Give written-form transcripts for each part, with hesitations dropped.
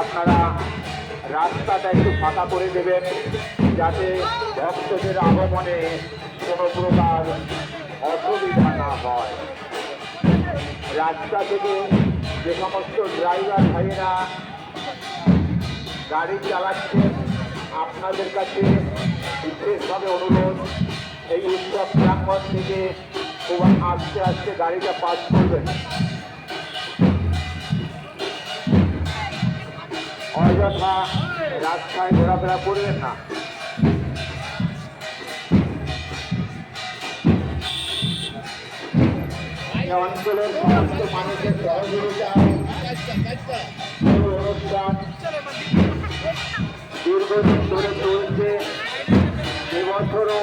আপনারা রাস্তাটা একটু ফাঁকা করে দেবেন যাতে ভক্তদের আগমনে কোনো প্রকার অসুবিধা না হয়। রাস্তা থেকে যে সমস্ত ড্রাইভার ভাইয়েরা গাড়ি চালাচ্ছেন আপনাদের কাছে বিশেষভাবে অনুরোধ, এই উৎসব প্রাঙ্গণ থেকে খুব আস্তে আস্তে গাড়িটা পাস করবেন। অযথা রাস্তায় ঘোরাফেরা করবেন না। অঞ্চলের সমস্ত মানুষের সহযোগিতা অনুষ্ঠান দীর্ঘদিন ধরে চলছে। এবছরও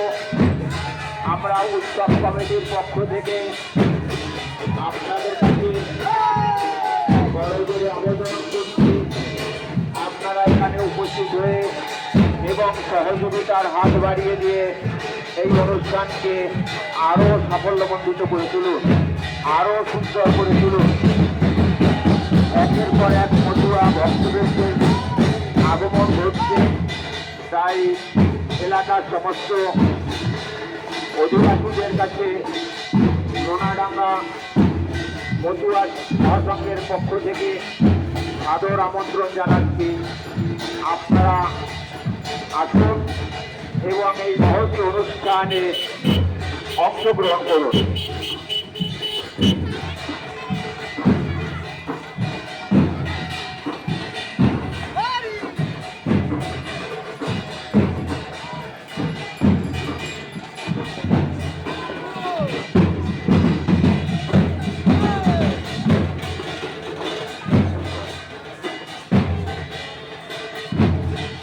আমরা উৎসব কমিটির পক্ষ থেকে আপনাদের কাছে বড় করে আবেদন করছি, আপনারা এখানে উপস্থিত হয়ে এবং সহযোগিতার হাত বাড়িয়ে দিয়ে এই অনুষ্ঠানকে আরও সাফল্যমণ্ডিত করে তুলুন, আরও সুন্দর করে তুলুন। একের পর এক মধুয়া ভক্তদের আগমন ঘটছে, তাই এলাকার সমস্ত অধিবাসীদের কাছে সোনাডাঙ্গা মধুয়া মহাসংঘের পক্ষ থেকে আদর আমন্ত্রণ জানাচ্ছি। আপনারা আসুন এবং এই মহতী অনুষ্ঠানে অংশগ্রহণ করুন।